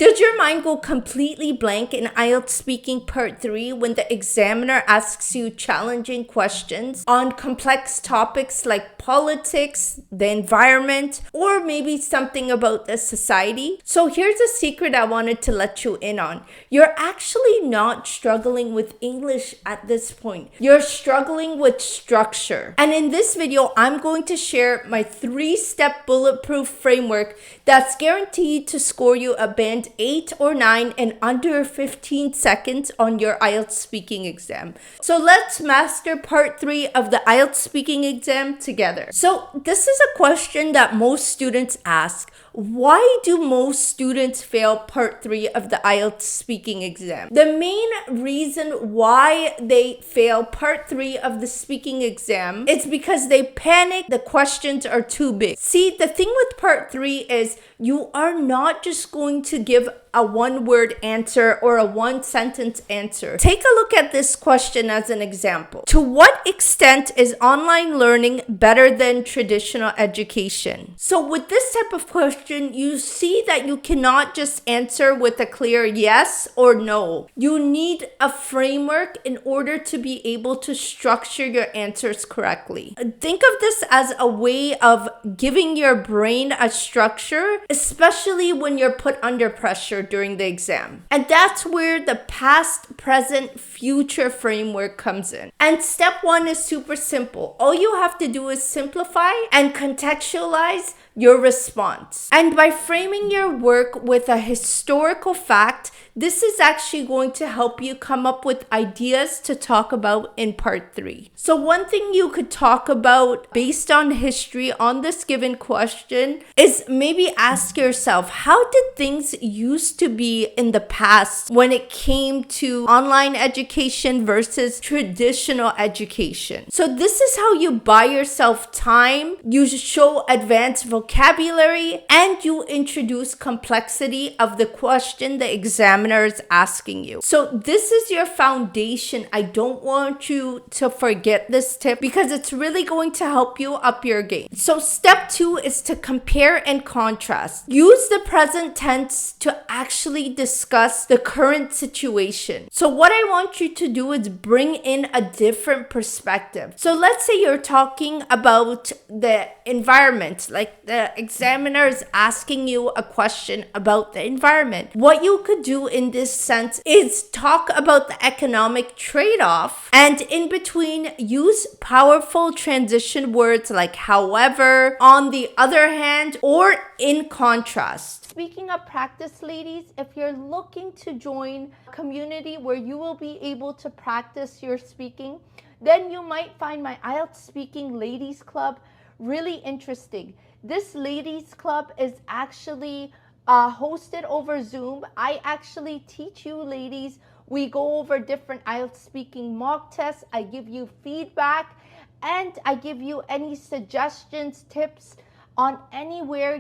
Does your mind go completely blank in IELTS Speaking Part 3 when the examiner asks you challenging questions on complex topics like politics, the environment, or maybe something about the society? So here's a secret I wanted to let you in on. You're actually not struggling with English at this point. You're struggling with structure. And in this video, I'm going to share my 3-step bulletproof framework that's guaranteed to score you a band 8 or 9 in under 15 seconds on your IELTS speaking exam. So let's master part 3 of the IELTS speaking exam together. So this is a question that most students ask. Why do most students fail part 3 of the IELTS speaking exam? The main reason why they fail part 3 of the speaking exam is because they panic. The questions are too big. See, the thing with part 3 is you are not just going to give a one-word answer or a one-sentence answer. Take a look at this question as an example. To what extent is online learning better than traditional education? So with this type of question, you see that you cannot just answer with a clear yes or no. You need a framework in order to be able to structure your answers correctly. Think of this as a way of giving your brain a structure, especially when you're put under pressure during the exam. And that's where the past, present, future framework comes in. And step 1 is super simple. All you have to do is simplify and contextualize your response. And by framing your work with a historical fact, this is actually going to help you come up with ideas to talk about in part 3. So one thing you could talk about based on history on this given question is maybe ask yourself, how did things used to be in the past when it came to online education versus traditional education? So this is how you buy yourself time, you show advanced vocabulary, and you introduce complexity of the question the examiner is asking you. So this is your foundation. I don't want you to forget this tip because it's really going to help you up your game. So step 2 is to compare and contrast. Use the present tense to actually discuss the current situation. So what I want you to do is bring in a different perspective. So let's say you're talking about the environment, like the examiner is asking you a question about the environment. What you could do in this sense is talk about the economic trade-off, and in between use powerful transition words like however, on the other hand, or in contrast. Speaking of practice, ladies, if you're looking to join a community where you will be able to practice your speaking, then you might find my IELTS Speaking Ladies Club really interesting. This ladies club is actually hosted over Zoom. I actually teach you ladies. We go over different IELTS speaking mock tests. I give you feedback and I give you any suggestions, tips on anywhere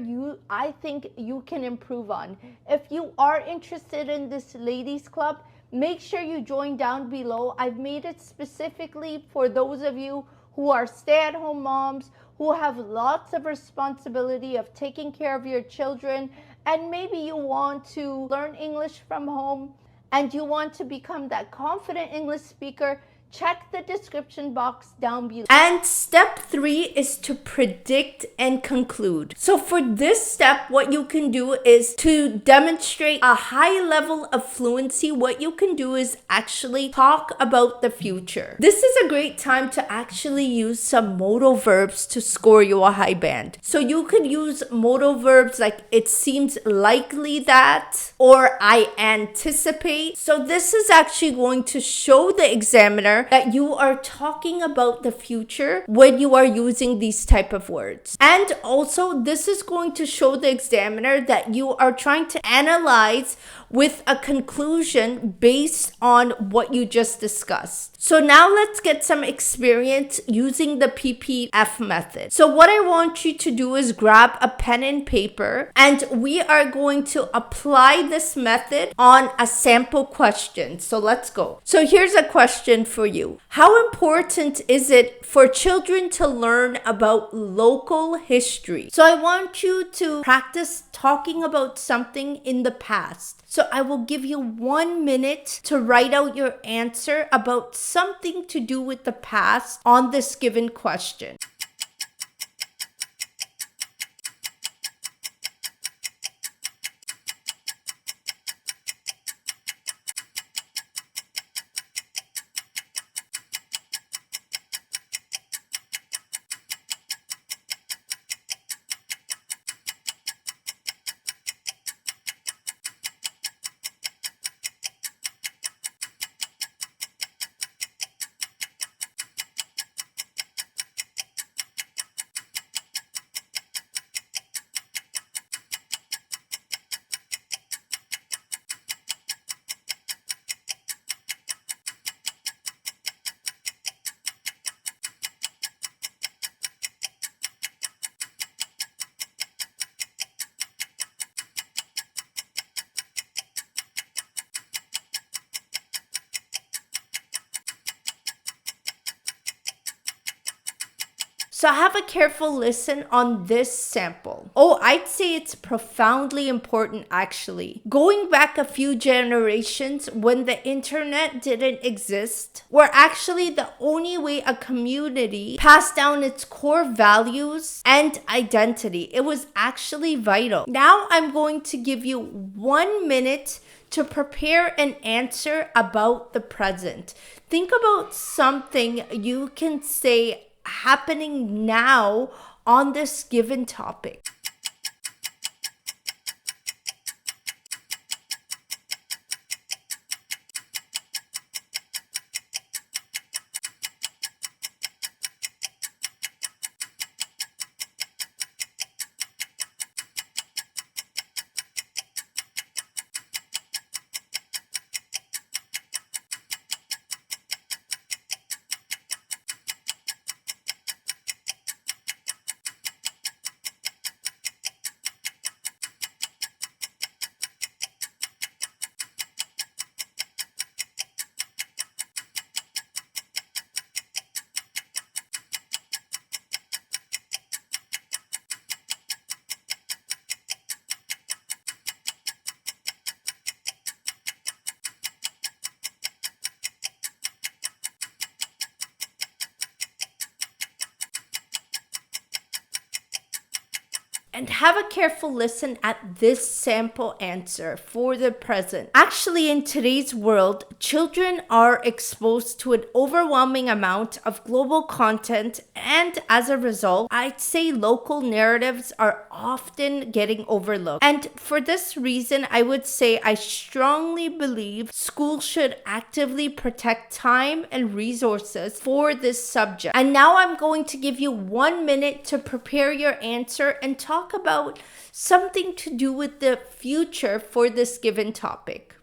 I think you can improve on. If you are interested in this ladies club, make sure you join down below. I've made it specifically for those of you who are stay-at-home moms, who have lots of responsibility of taking care of your children, and maybe you want to learn English from home and you want to become that confident English speaker. Check the description box down below. And step 3 is to predict and conclude. So for this step, what you can do is to demonstrate a high level of fluency. What you can do is actually talk about the future. This is a great time to actually use some modal verbs to score you a high band. So you could use modal verbs like it seems likely that, or I anticipate. So this is actually going to show the examiner that you are talking about the future when you are using these type of words. And also this is going to show the examiner that you are trying to analyze with a conclusion based on what you just discussed. So now let's get some experience using the PPF method. So what I want you to do is grab a pen and paper, and we are going to apply this method on a sample question. So let's go. So here's a question for you. How important is it for children to learn about local history? So I want you to practice talking about something in the past. So I will give you 1 minute to write out your answer about something to do with the past on this given question. So have a careful listen on this sample. Oh, I'd say it's profoundly important actually. Going back a few generations when the internet didn't exist, were actually the only way a community passed down its core values and identity. It was actually vital. Now I'm going to give you 1 minute to prepare an answer about the present. Think about something you can say happening now on this given topic. And have a careful listen at this sample answer for the present. Actually, in today's world, children are exposed to an overwhelming amount of global content, and as a result, I'd say local narratives are often getting overlooked. And for this reason, I would say I strongly believe schools should actively protect time and resources for this subject. And now I'm going to give you 1 minute to prepare your answer and talk about something to do with the future for this given topic.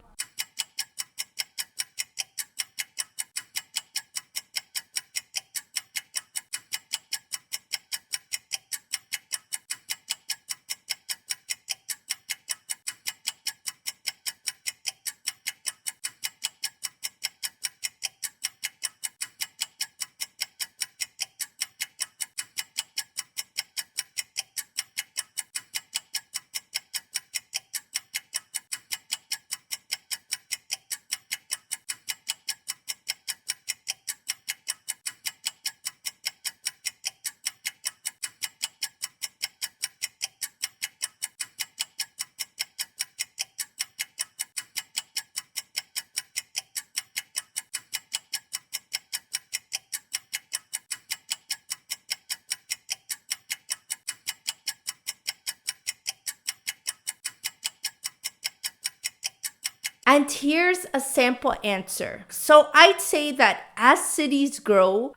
And here's a sample answer. So I'd say that as cities grow,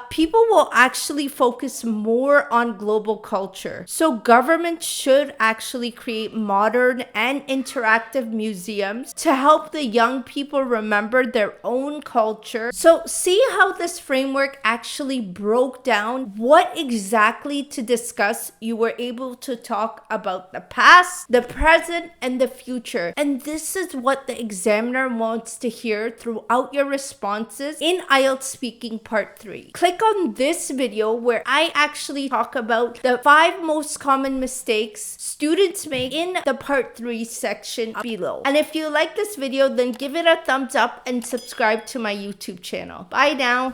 people will actually focus more on global culture. So government should actually create modern and interactive museums to help the young people remember their own culture. So see how this framework actually broke down what exactly to discuss. You were able to talk about the past, the present, and the future. And this is what the examiner wants to hear throughout your responses in IELTS Speaking Part 3. Click on this video where I actually talk about the 5 most common mistakes students make in the Part 3 section below. And if you like this video, then give it a thumbs up and subscribe to my YouTube channel. Bye now.